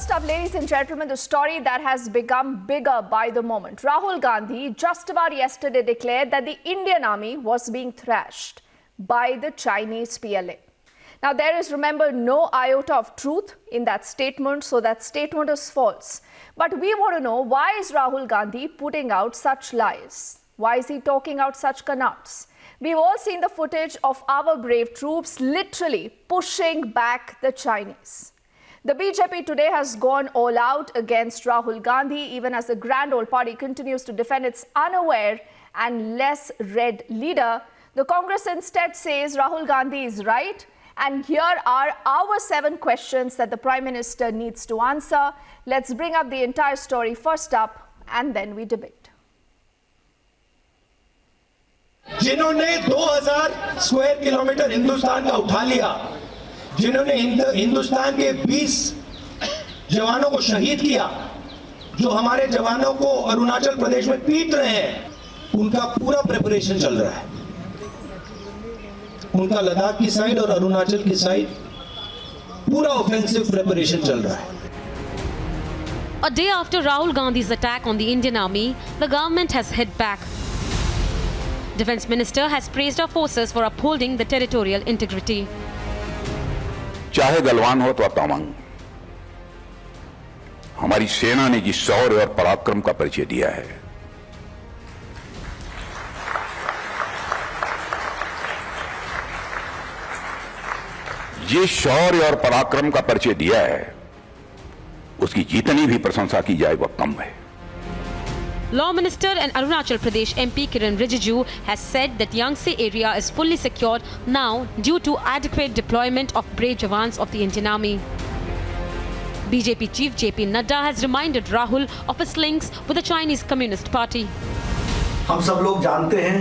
First up, ladies and gentlemen, the story that has become bigger by the moment. Rahul Gandhi just about yesterday declared that the Indian army was being thrashed by the Chinese PLA. Now, there is, remember, no iota of truth in that statement, so that statement is false. But we want to know, why is Rahul Gandhi putting out such lies? Why is he talking out such canards? We've all seen the footage of our brave troops literally pushing back the Chinese. The BJP today has gone all out against Rahul Gandhi, even as the Grand Old Party continues to defend its unaware and less read leader. The Congress instead says Rahul Gandhi is right. And here are our 7 questions that the Prime Minister needs to answer. Let's bring up the entire story first up, and then we debate. जिन्होंने 2000 square kilometre Hindustan का उठा लिया, जिन्होंने हिंदुस्तान के 20 जवानों को शहीद किया, जो हमारे जवानों को अरुणाचल प्रदेश में पीट रहे हैं, उनका पूरा प्रिपरेशन चल रहा है। उनका लद्दाख की साइड और अरुणाचल की साइड पूरा ऑफेंसिव प्रिपरेशन चल रहा है। A day after Rahul Gandhi's attack on the Indian army, the government has hit back. Defence Minister has praised our forces for upholding the territorial integrity. चाहे गलवान हो तो तवांग, हमारी सेना ने जिस शौर्य और पराक्रम का परिचय दिया है, जिस शौर्य और पराक्रम का परिचय दिया है, उसकी जितनी भी प्रशंसा की जाए वह कम है। Law Minister and Arunachal Pradesh MP Kiran Rijiju has said that Yangtze area is fully secured now due to adequate deployment of brave jawans of the Indian Army. BJP Chief JP Nadda has reminded Rahul of his links with the Chinese Communist Party. हम सब लोग जानते हैं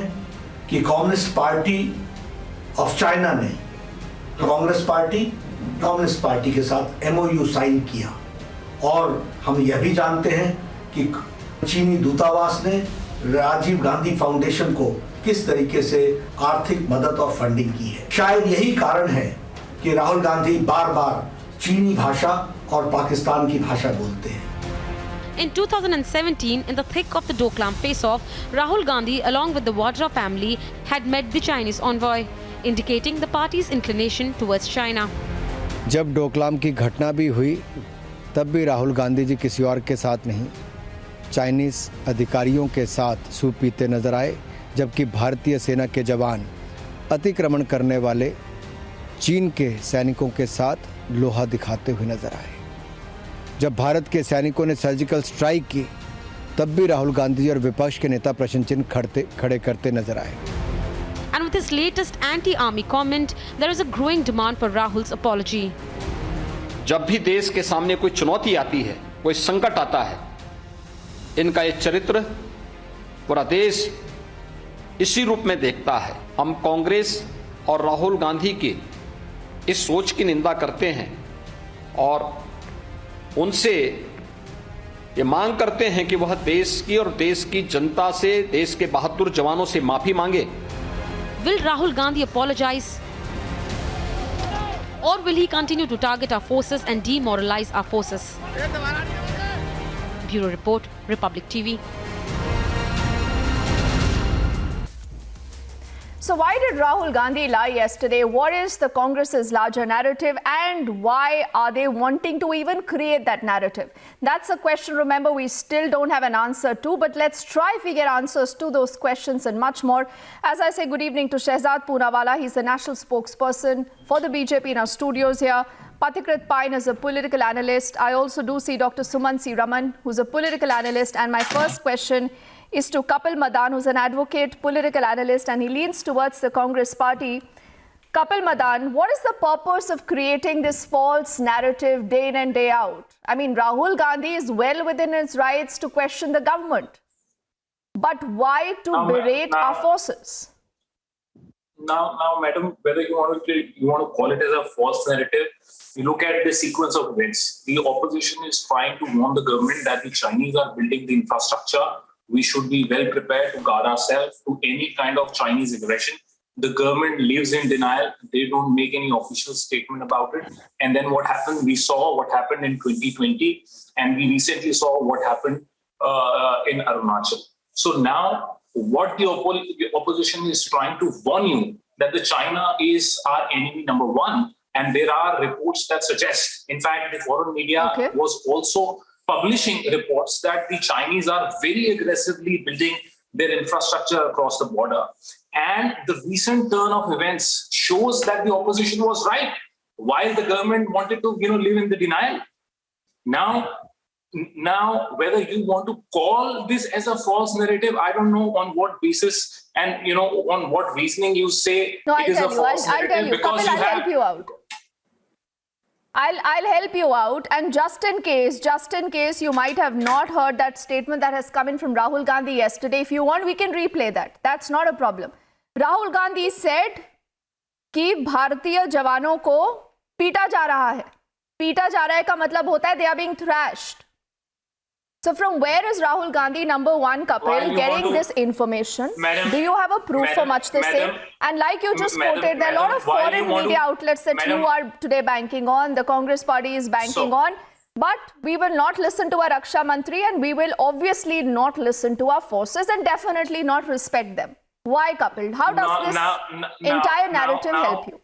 कि communist party of China ने communist party के साथ MOU sign किया, और हम यह भी जानते हैं कि चीनी दूतावास ने राजीव गांधी फाउंडेशन को किस तरीके से आर्थिक मदद और फंडिंग की है। शायद यही कारण है कि राहुल गांधी बार-बार चीनी भाषा और पाकिस्तान की भाषा बोलते हैं। In 2017, in the thick of the Doklam face-off, Rahul Gandhi, along with the Vadra family, had met the Chinese envoy, indicating the party's inclination towards China. जब डोकलाम की घटना भी हुई, तब भी राहुल गांधी जी किसी और के साथ नहीं, चाइनीज़ अधिकारियों के साथ सूप पीते नजर आए, जबकि भारतीय सेना के जवान अतिक्रमण करने वाले चीन के सैनिकों के साथ लोहा दिखाते हुए नजर आए। जब भारत के सैनिकों ने सर्जिकल स्ट्राइक की, तब भी राहुल गांधी और विपक्ष के नेता प्रश्न चिन्ह खड़े करते नजर आए। And with his latest anti-army comment, there is a growing demand for Rahul's apology. जब भी देश के सामने कोई चुनौती आती है, कोई संकट आता है, इनका ये चरित्र पूरा देश इसी रूप में देखता है। हम कांग्रेस और राहुल गांधी की इस सोच की निंदा करते हैं और उनसे ये मांग करते हैं कि वह देश की और देश की जनता से, देश के बहादुर जवानों से माफी मांगे। Will Rahul Gandhi apologize? Or will he continue to target our forces and demoralize our forces? Bureau Report, Republic TV. So why did Rahul Gandhi lie yesterday? What is the Congress's larger narrative, and why are they wanting to even create that narrative? That's a question, remember, we still don't have an answer to, but let's try if we get answers to those questions and much more. As I say, good evening to Shehzad Poonawala. He's the national spokesperson for the BJP in our studios here. Pathikrit Pine is a political analyst. I also do see Dr. Suman C. Raman, who's a political analyst. And my first question is to Kapil Madan, who's an advocate, political analyst, and he leans towards the Congress party. Kapil Madan, what is the purpose of creating this false narrative day in and day out? I mean, Rahul Gandhi is well within his rights to question the government. But why to berate our forces? Now, madam, whether you want to call it as a false narrative, you look at the sequence of events. The opposition is trying to warn the government that the Chinese are building the infrastructure. We should be well prepared to guard ourselves to any kind of Chinese aggression. The government lives in denial. They don't make any official statement about it. And then what happened? We saw what happened in 2020, and we recently saw what happened in Arunachal. So now, what the opposition is trying to warn you that the China is our enemy number one, and there are reports that suggest, in fact, the foreign media was also publishing reports that the Chinese are very aggressively building their infrastructure across the border. And the recent turn of events shows that the opposition was right, while the government wanted to, live in the denial. Now, whether you want to call this as a false narrative, I don't know on what basis and, on what reasoning you say it is a false narrative. I'll tell you. Kapil, I'll help you out. I'll help you out, and just in case you might have not heard that statement that has come in from Rahul Gandhi yesterday, if you want, we can replay that. That's not a problem. Rahul Gandhi said कि भारतीय जवानों को पीटा जा रहा है. पीटा जा रहा है का मतलब होता है they are being thrashed. So from where is Rahul Gandhi, number one, Kapil, getting this information? Do you have a proof for much the same? And like you just quoted, there are a lot of foreign media outlets that you are today banking on, the Congress party is banking on. But we will not listen to our Raksha Mantri, and we will obviously not listen to our forces and definitely not respect them. Why, Kapil? How does this entire narrative help you?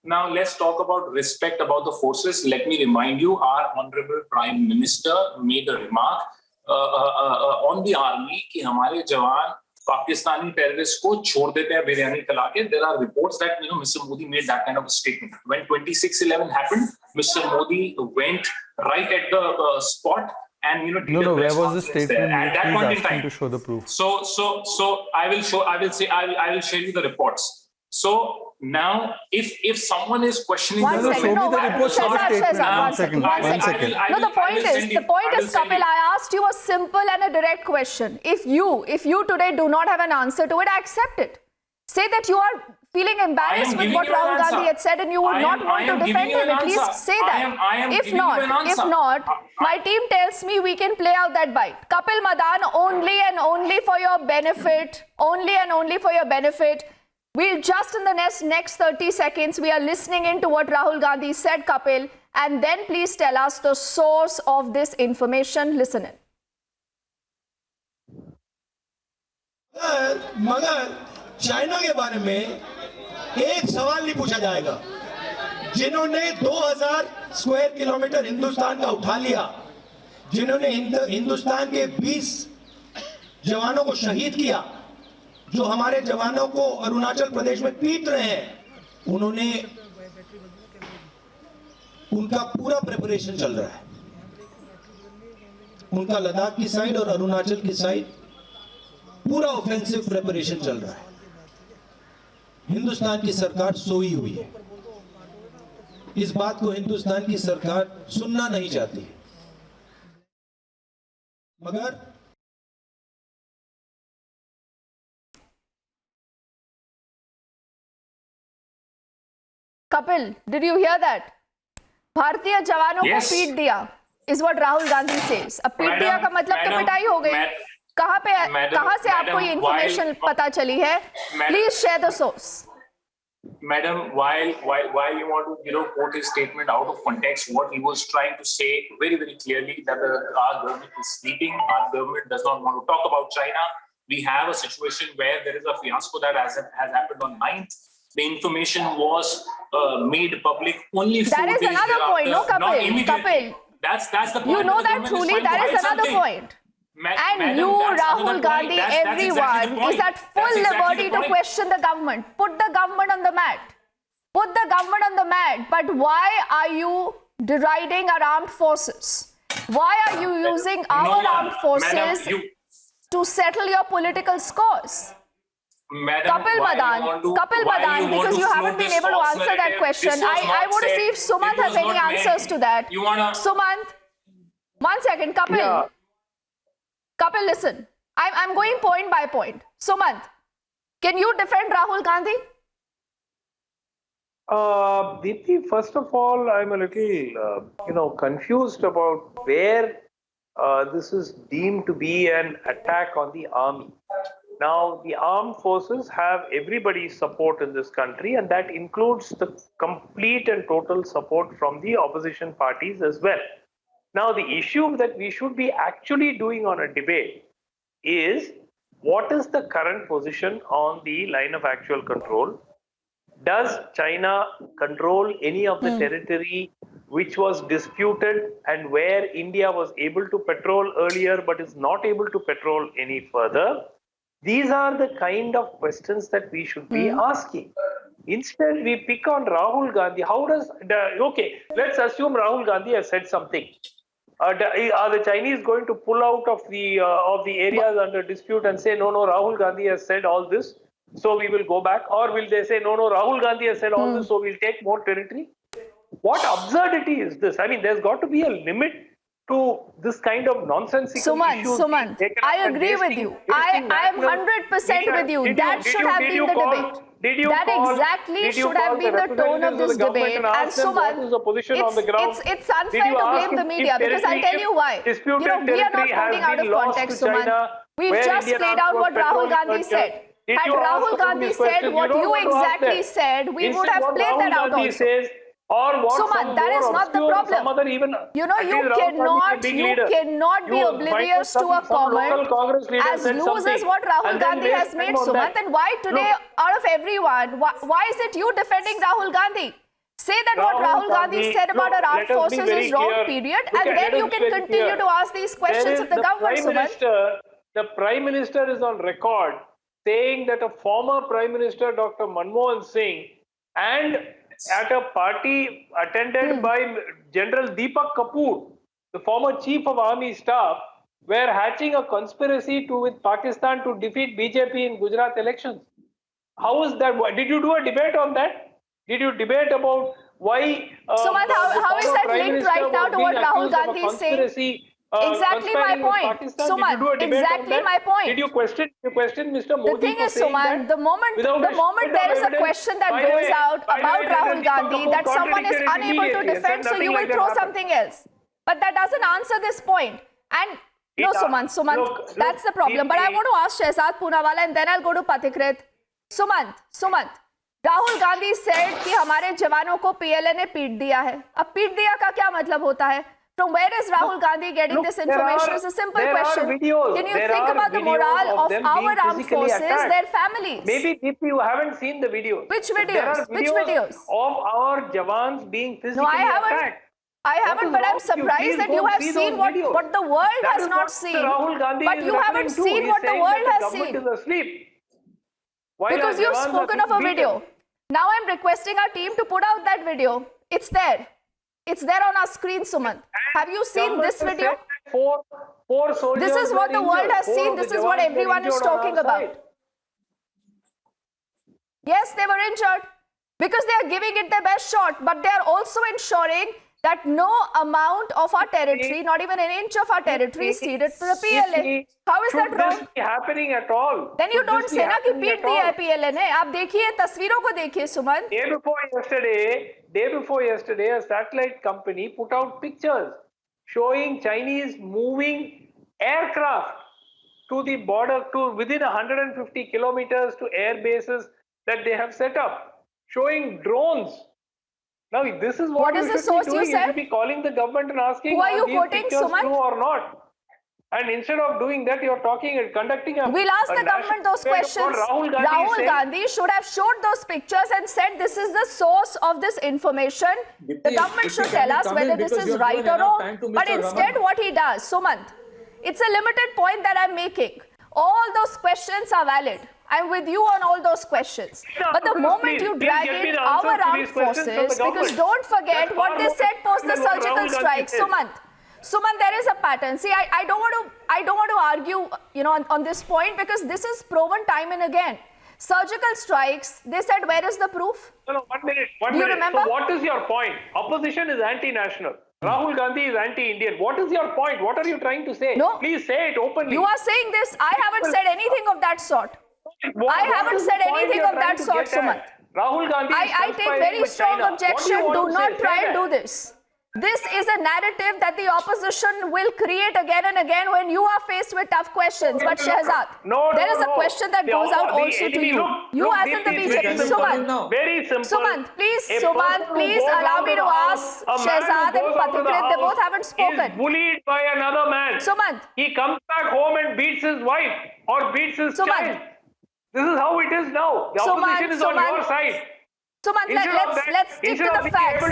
Now, let's talk about respect about the forces. Let me remind you, our Honorable Prime Minister made a remark on the army कि हमारे जवान Pakistani terrorists को छोड़ देते हैं बिरयानी खिला के. There are reports that Mr. Modi made that kind of a statement. When 26/11 happened, Mr. Modi went right at the spot and where was the statement at that point in time to show the proof? So I will share you the reports. So now, if someone is questioning, one second. No, the point is, Kapil, I asked you a simple and a direct question. If you today do not have an answer to it, accept it. Say that you are feeling embarrassed with what Rahul Gandhi had said and you would not want to defend him. At least say that. If not, my team tells me we can play out that bite. Kapil Madan, only and only for your benefit, we'll just in the next 30 seconds, we are listening into what Rahul Gandhi said, Kapil, and then please tell us the source of this information. Listen in. मगर China के बारे में एक सवाल नहीं पूछा जाएगा. जिन्होंने 2000 स्क्वायर किलोमीटर हिंदुस्तान का उठा लिया, जिन्होंने हिंदुस्तान के 20 जवानों को शहीद किया, जो हमारे जवानों को अरुणाचल प्रदेश में पीट रहे हैं, उनका पूरा प्रिपरेशन चल रहा है. उनका लद्दाख की साइड और अरुणाचल की साइड पूरा ऑफेंसिव प्रिपरेशन चल रहा है. हिंदुस्तान की सरकार सोई हुई है. इस बात को हिंदुस्तान की सरकार सुनना नहीं चाहती है. मगर Kapil, did you hear that? भारतीय जवानों को पीट दिया is what Rahul Gandhi says. अब पीट दिया का मतलब तो पिटाई हो गई. कहां से आपको ये information पता चली है? Please share the source. Madam, while you want to quote his statement out of context, what he was trying to say very, very clearly that our government is sleeping. Our government does not want to talk about China. We have a situation where there is a fiasco that has happened on 9th. The information was made public only 4 days. That is another point, no, Kapil. That's the point. You know that truly. That is another point. And you, Rahul Gandhi, everyone is at full liberty to question the government. Put the government on the mat. But why are you deriding our armed forces? Why are you using our armed forces to settle your political scores? Kapil Madan, because you haven't been able to answer that question. I want to see if Sumant has any answers to that. Sumant, 1 second, Kapil. Yeah. Kapil, listen. I'm going point by point. Sumant, can you defend Rahul Gandhi? Deepthi, first of all, I'm a little, confused about where this is deemed to be an attack on the army. Now, the armed forces have everybody's support in this country, and that includes the complete and total support from the opposition parties as well. Now, the issue that we should be actually doing on a debate is what is the current position on the line of actual control? Does China control any of the territory which was disputed and where India was able to patrol earlier but is not able to patrol any further? These are the kind of questions that we should be asking. Instead, we pick on Rahul Gandhi. Okay, let's assume Rahul Gandhi has said something. Are the Chinese going to pull out of the areas under dispute and say, no, Rahul Gandhi has said all this, so we will go back? Or will they say, no, Rahul Gandhi has said all this, so we'll take more territory? What absurdity is this? I mean, there's got to be a limit to this kind of nonsensical issues. Sumant, I agree with you. I am 100% with you. That should have been the debate. That exactly should have been the tone of this debate. And Sumant, it's unfair to blame the media because I'll tell you why. We are not putting out of context, Sumant. We've just played out what Rahul Gandhi said. Had Rahul Gandhi said what you exactly said, we would have played that out also. Sumant, that is not the problem. You cannot be oblivious to a comment as loose as what Rahul Gandhi has made, Sumant. And why today, out of everyone, why is it you defending Rahul Gandhi? Say that what Rahul Gandhi said about our armed forces is wrong, period, and then you can continue to ask these questions of the government, Sumant. The Prime Minister is on record saying that a former Prime Minister, Dr. Manmohan Singh, and at a party attended by General Deepak Kapoor, the former Chief of Army Staff, were hatching a conspiracy with Pakistan to defeat BJP in Gujarat elections. How is that? Did you do a debate on that? Did you debate about why? Sumant, how is that linked right now to what Rahul Gandhi is saying? Exactly my point. Sumant, exactly my point. Did you question Mr. Modi? The thing is, Sumant, the moment there is a question that goes out about Rahul Gandhi that someone is unable to defend, so you will throw something else. But that doesn't answer this point. And no, Sumant, that's the problem. But I want to ask Shehzad Poonawala and then I'll go to Pathikrit. Sumant, Rahul Gandhi said कि हमारे जवानों को PLA ने पीट दिया है. अब पीट दिया का क्या मतलब होता है? From where is Rahul Gandhi getting this information? It's a simple question. Can you think about the morale of our armed forces, their families? Maybe if you haven't seen the videos. Which videos? Which videos? Of our Jawans being physically attacked. I haven't, but I'm surprised that you have seen what the world has not seen. But you haven't seen what the world has seen. Because you've spoken of a video. Now I'm requesting our team to put out that video. It's there. It's there on our screen, Sumant. Have you seen this video? This is what the world has seen. This is what everyone is talking about. Yes, they were injured because they are giving it their best shot, but they are also ensuring that no amount of our territory, not even an inch of our territory, is ceded to the PLA. How is that wrong? Should this be happening at all? Then you don't say ना कि पीट दिया है PLA ने. आप देखिए तस्वीरों को देखिए, Sumant. Day before yesterday, a satellite company put out pictures showing Chinese moving aircraft to the border, to within 150 kilometers to air bases that they have set up, showing drones. Now, this is what is the source you said? You should be calling the government and asking, who are you these quoting, pictures Sumant? true or not? And instead of doing that, you're conducting a... We'll ask the government those questions. Rahul Gandhi should have showed those pictures and said this is the source of this information. The government should tell us whether this is right or wrong. But instead what he does, Sumant, it's a limited point that I'm making. All those questions are valid. I'm with you on all those questions. But the moment you drag in our armed forces, because don't forget what they said post the surgical strike, Sumant, there is a pattern. See, I don't want to argue, on this point because this is proven time and again. Surgical strikes, they said, where is the proof? No, 1 minute. Do you remember? So what is your point? Opposition is anti-national. Rahul Gandhi is anti-Indian. What is your point? What are you trying to say? No. Please say it openly. You are saying this. I haven't said anything of that sort. I haven't said anything of that sort, Sumant. Rahul Gandhi I take very strong objection. Do not try and do this. This is a narrative that the opposition will create again and again when you are faced with tough questions. But Shehzad, there is a question that goes out also to you. You as in the BJP. Sumant. Very simple. Sumant, please allow me to ask Shehzad and Pathikrit. They both haven't spoken. Is bullied by another man. Sumant. He comes back home and beats his wife or beats his child. This is how it is now. The opposition is on your side. Sumant, let's stick to the facts.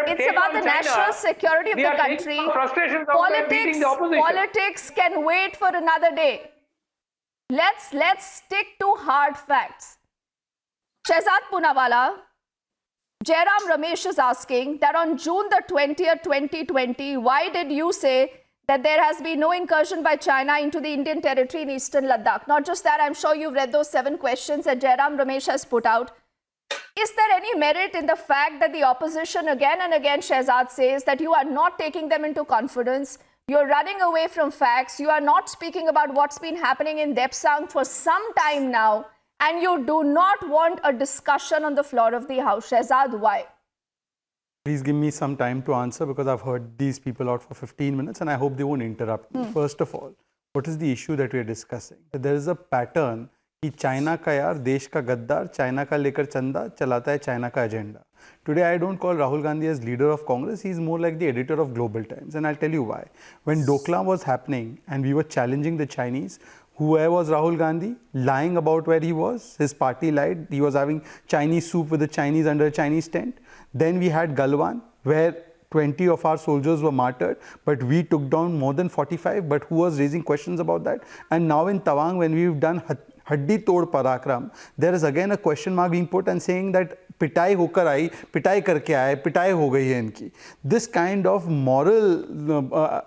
It's about the national security of the country. Politics can wait for another day. Let's stick to hard facts. Shehzad Poonawalla, Jairam Ramesh is asking that on June the 20th, 2020, why did you say that there has been no incursion by China into the Indian territory in eastern Ladakh? Not just that, I'm sure you've read those 7 questions that Jairam Ramesh has put out. Is there any merit in the fact that the opposition again and again, Shehzad, says that you are not taking them into confidence, you're running away from facts, you are not speaking about what's been happening in Depsang for some time now, and you do not want a discussion on the floor of the House? Shehzad, why? Please give me some time to answer because I've heard these people out for 15 minutes and I hope they won't interrupt me. First of all, what is the issue that we are discussing? There is a pattern कि China का यार देश का गद्दार China का लेकर चंदा चलाता है चाइना का agenda. Today I don't call Rahul Gandhi as leader of Congress. He is more like the editor of Global Times, and I'll tell you why. When Doklam was happening and we were challenging the Chinese, where was Rahul Gandhi? Lying about where he was. His party lied. He was having Chinese soup with the Chinese under a Chinese tent. Then we had Galwan, where 20 of our soldiers were martyred, but we took down more than 45. But who was raising questions about that? And now in Tawang, when we've done Haddi Tod Parakram, there is again a question mark being put and saying that पिटाई होकर आई, पिटाई करके आए, पिटाई हो गई है इनकी. This kind of moral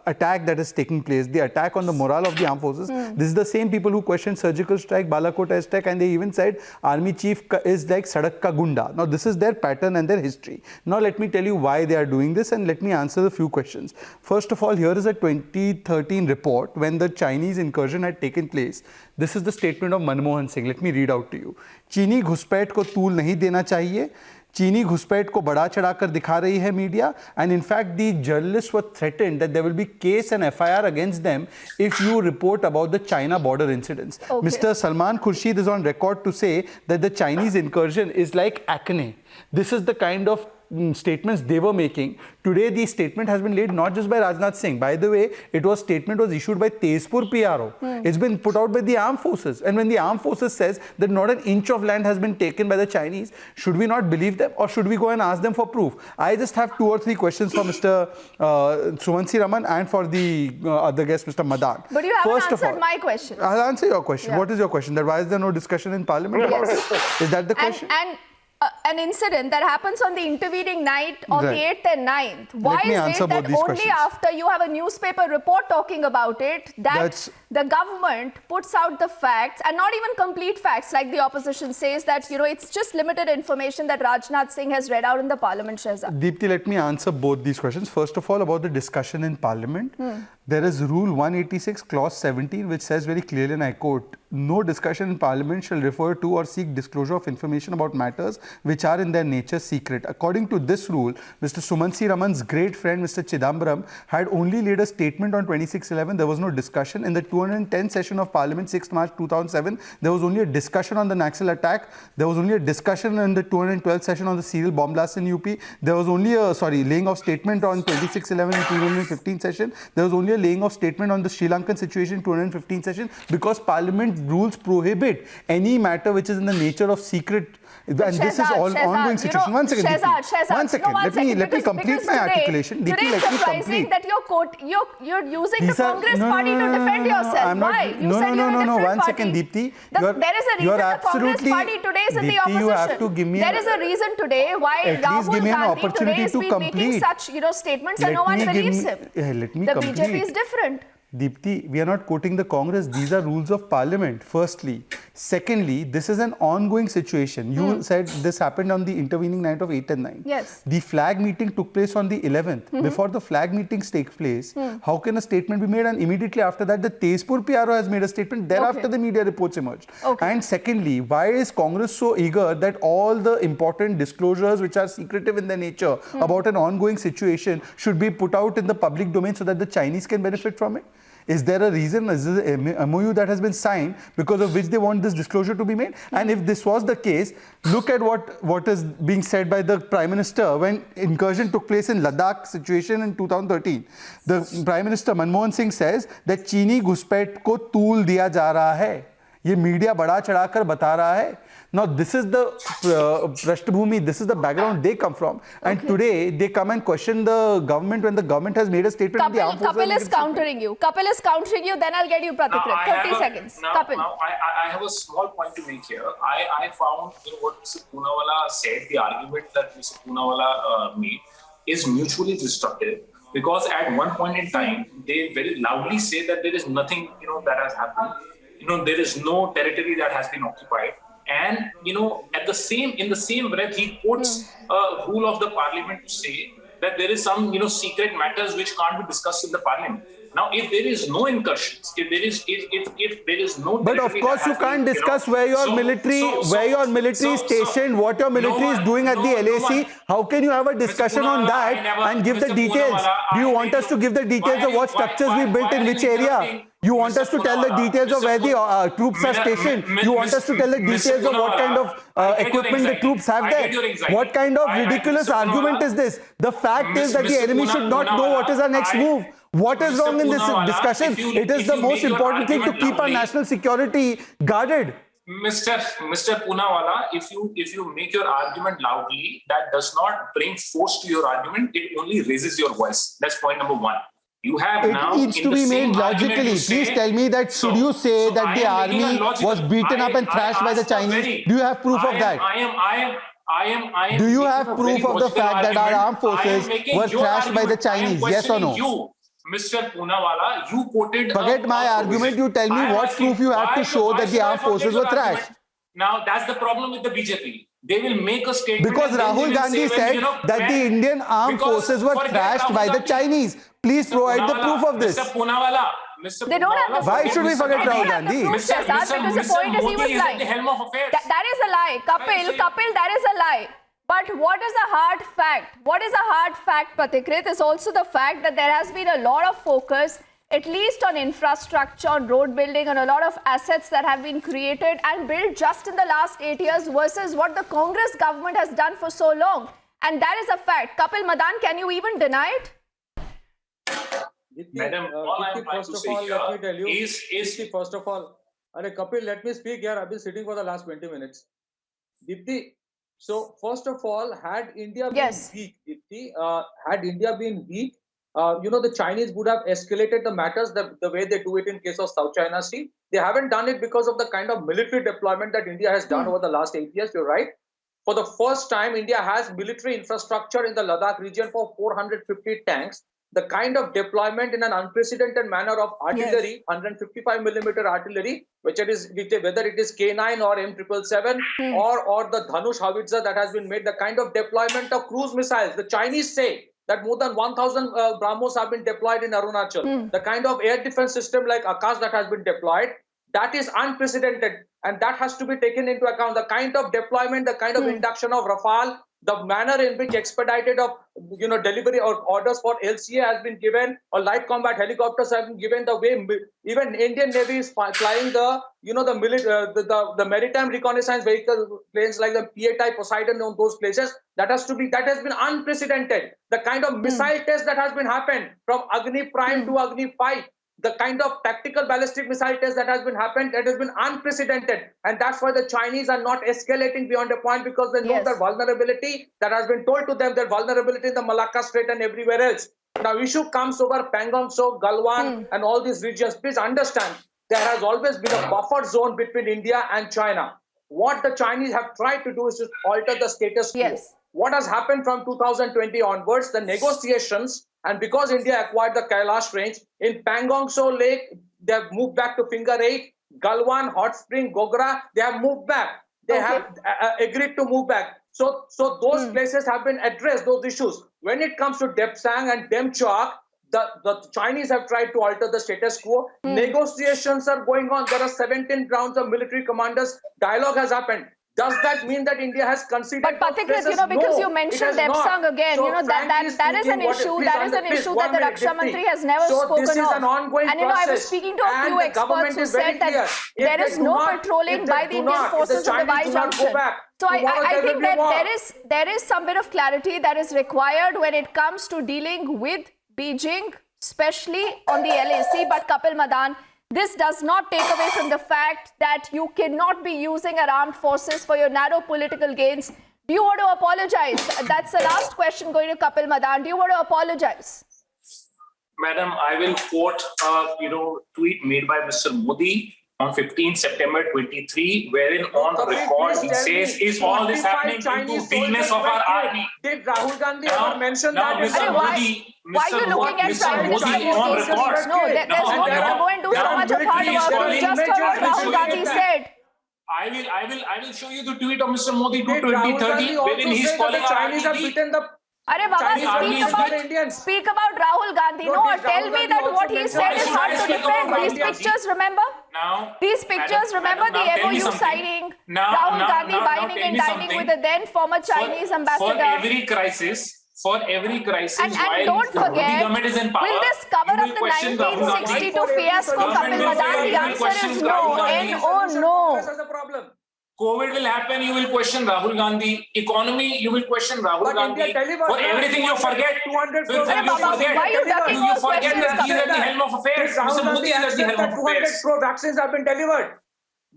attack that is taking place, the attack on the morale of the armed forces, this is the same people who questioned surgical strike, Balakot attack, and they even said army chief is like Sadak ka gunda. Now this is their pattern and their history. Now let me tell you why they are doing this and let me answer the few questions. First of all, here is a 2013 report when the Chinese incursion had taken place. This is the statement of Manmohan Singh. Let me read out to you. चीनी घुसपैठ को तूल नहीं देना चाहिए. चीनी घुसपैठ को बढ़ा चढ़ाकर दिखा रही है media. And in fact, the journalists were threatened that there will be case and FIR against them if you report about the China border incidents. Okay. Mr. Salman Khurshid is on record to say that the Chinese incursion is like acne. This is the kind of statements they were making. Today the statement has been laid not just by Rajnath Singh. By the way, statement was issued by Tezpur PRO. It's been put out by the armed forces. And when the armed forces says that not an inch of land has been taken by the Chinese, should we not believe them or should we go and ask them for proof? I just have 2 or 3 questions for Mr. Sumansi Raman and for the other guest, Mr. Madan. But you haven't answered my question. I'll answer your question. Yeah. What is your question? That why is there no discussion in Parliament? Yes. Is that the question? And an incident that happens on the intervening night of the 8th and 9th. Why is it that only questions. After you have a newspaper report talking about it, that the government puts out the facts and not even complete facts like the opposition says that, you know, it's just limited information that Rajnath Singh has read out in the Parliament, Shehzad? Deepti, let me answer both these questions. First of all, about the discussion in Parliament. There is Rule 186, Clause 17, which says very clearly, and I quote, no discussion in Parliament shall refer to or seek disclosure of information about matters which are in their nature secret. According to this rule, Mr. Sumansi Raman's great friend, Mr. Chidambaram, had only laid a statement on 26/11. There was no discussion. In the 210th session of Parliament, 6th March 2007, there was only a discussion on the Naxal attack. There was only a discussion in the 212th session on the serial bomb blast in UP. There was only a, laying of statement on 26/11 in 215th session. There was only a laying of statement on the Sri Lankan situation 215th session because Parliament rules prohibit any matter which is in the nature of secret. And this is all ongoing situation. One second, let me complete my articulation. Today it's surprising that you're using the Congress party to defend yourself. Why? You said you're a different one second, Deepti. There is a reason the Congress party today is in the opposition. You have to give me there is a reason today why Rahul Gandhi today has been making such statements and no one believes him. Let me complete. BJP is different. Deepti, we are not quoting the Congress. These are rules of Parliament, firstly. Secondly, this is an ongoing situation. You said this happened on the intervening night of 8 and 9. Yes. The flag meeting took place on the 11th. Before the flag meetings take place, how can a statement be made? And immediately after that, the Tezpur PRO has made a statement. Thereafter, the media reports emerged. And secondly, why is Congress so eager that all the important disclosures which are secretive in their nature about an ongoing situation should be put out in the public domain so that the Chinese can benefit from it? Is there a reason? Is there an MOU that has been signed because of which they want this disclosure to be made? And if this was the case, look at what is being said by the Prime Minister when incursion took place in Ladakh situation in 2013. The Prime Minister Manmohan Singh says that चीनी घुसपैठ को तूल दिया जा रहा है. ये media बड़ा चढ़ाकर बता रहा है. Now this is the Prashtabhumi, this is the background they come from. And today they come and question the government when the government has made a statement. Kapil is countering you. Kapil is countering you, then I'll get you Pratikrit. 30 seconds. Kapil. Now I have a small point to make here. I found what Mr. Poonawalla said, the argument that Mr. Poonawalla made is mutually destructive. Because at one point in time, they very loudly say that there is nothing, that has happened. There is no territory that has been occupied. And, in the same breath, he quotes a rule of the parliament to say that there is some, secret matters which can't be discussed in the parliament. Now, if there is no incursions, if there is no... But of course you can't discuss where your military is stationed, what your military is doing at the LAC. How can you have a discussion on that and give the details? Do you want us to give the details of what structures we built in which area? You want us to tell the details of where the troops are stationed? You want us to tell the details of what kind of equipment the troops have there? What kind of ridiculous argument is this? The fact is that the enemy should not know what is our next move. What is wrong in this discussion? It is the most important thing to keep our national security guarded. Mr. Poonawalla, if you make your argument loudly, that does not bring force to your argument. It only raises your voice. That's point number one. You have it needs to be made logically. Please tell me that should you say that the army was beaten up and thrashed by the Chinese? Do you have proof of that? Do you have proof of the fact that our armed forces were thrashed by the Chinese? Yes or no? You, Mr. Poonawalla, you quoted... Forget my argument. You tell me what proof you have to show that the armed forces were thrashed. Now, that's the problem with the BJP. They will make a statement... Because Rahul Gandhi said that the Indian armed forces were thrashed by the Chinese. Please provide the proof of this. Mr. Poonawalla, they don't have the Why should we forget Rahul Gandhi? Because the point is he was lying. That is a lie. Kapil, that is a lie. But what is a hard fact? What is a hard fact, Pratikrit, is also the fact that there has been a lot of focus, at least on infrastructure, on road building, and a lot of assets that have been created and built just in the last 8 years versus what the Congress government has done for so long. And that is a fact. Kapil Madan, can you even deny it? Madam, all I'm trying to say here let me tell you, is first of all, Kapil, let me speak here. I've been sitting for the last 20 minutes. Deepti, so first of all, had India been weak, Deepti, the Chinese would have escalated the matters the way they do it in case of South China Sea. They haven't done it because of the kind of military deployment that India has done over the last 8 years. You're right. For the first time, India has military infrastructure in the Ladakh region for 450 tanks. The kind of deployment in an unprecedented manner of artillery, 155mm artillery, whether it is K9 or M777 or the Dhanush howitzer that has been made, the kind of deployment of cruise missiles. The Chinese say that more than 1,000 BrahMos have been deployed in Arunachal. The kind of air defense system like Akash that has been deployed, that is unprecedented, and that has to be taken into account. The kind of deployment, the kind of induction of Rafale, the manner in which expedited of delivery or orders for LCA has been given, or light combat helicopters have been given, the way even Indian Navy is flying the maritime reconnaissance vehicle planes like the PA-type Poseidon on those places, that has been unprecedented. The kind of missile test that has been happened from Agni Prime to Agni 5, the kind of tactical ballistic missile test that has been happened, that has been unprecedented. And that's why the Chinese are not escalating beyond a point, because they know their vulnerability that has been told to them, their vulnerability in the Malacca Strait and everywhere else. Now, issue comes over Pangong Tso, Galwan and all these regions. Please understand, there has always been a buffer zone between India and China. What the Chinese have tried to do is to alter the status quo. What has happened from 2020 onwards, the negotiations And because India acquired the Kailash range, in Pangong Tso Lake, they have moved back to Finger 8, Galwan, Hot Spring, Gogra, they have moved back. They have agreed to move back. So those places have been addressed, those issues. When it comes to Depsang and Demchoak, the Chinese have tried to alter the status quo. Negotiations are going on. There are 17 rounds of military commanders. Dialogue has happened. Does that mean that India has conceded? But Pathikrit, because you mentioned Depsang again, So that is an issue. That is an issue that the Raksha Mantri has never spoken this is of. an ongoing And process. I was speaking to a few experts who said that there is no patrolling by the Indian forces at the Y junction. So I think that there is some bit of clarity that is required when it comes to dealing with Beijing, especially on the LAC. But Kapil Madan, this does not take away from the fact that you cannot be using our armed forces for your narrow political gains. Do you want to apologize? That's the last question going to Kapil Madan. Do you want to apologize? Madam, I will quote a tweet made by Mr. Modi on 15 September 23, wherein on record he says, is all this happening due to weakness of our army? Did Rahul Gandhi ever mention that? Mr. Modi, why are you looking at private Modi on record. No, there's no need to go and do so much of hard work. You just heard what Rahul Gandhi said. I will show you the tweet of Mr. Modi to 2030, wherein he's calling our Chinese have army. beaten the Arey Baba, speak about Rahul Gandhi. No, tell me that what he said is hard to defend. These pictures, remember? These pictures, remember the MOU signing, Rahul Gandhi whining and dining with the then former Chinese ambassador. For every crisis, and while don't the forget, Modi government is in power, will this cover up the 1962 fiasco, Kapil Madan? The answer is no. No. COVID will happen, you will question Rahul Gandhi. Economy, you will question Rahul Gandhi. For everything you forget. Why are you ducking you those forget questions, that he is at the helm of affairs. Mr. Modi is at the helm of 200 affairs. crore vaccines have been delivered.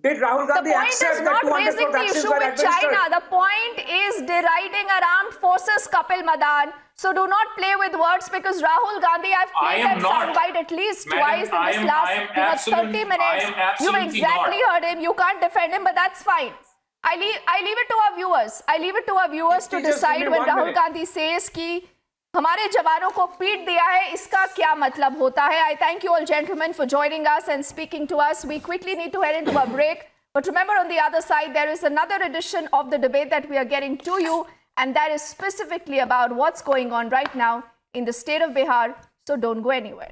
Did Rahul Gandhi accept that 200 crore vaccines were administered? The point is not raising the issue with China. The point is deriding our armed forces, Kapil Madan. So do not play with words, because Rahul Gandhi, I've played that soundbite at least twice in this last 30 minutes. You've exactly heard him. You can't defend him, but that's fine. I leave it to our viewers. I leave it to our viewers to decide when Rahul Gandhi says कि हमारे जवानों को पीट दिया है, इसका क्या मतलब होता है. I thank you all gentlemen for joining us and speaking to us. We quickly need to head into a break. But remember, on the other side, there is another edition of the debate that we are getting to you. And that is specifically about what's going on right now in the state of Bihar. So don't go anywhere.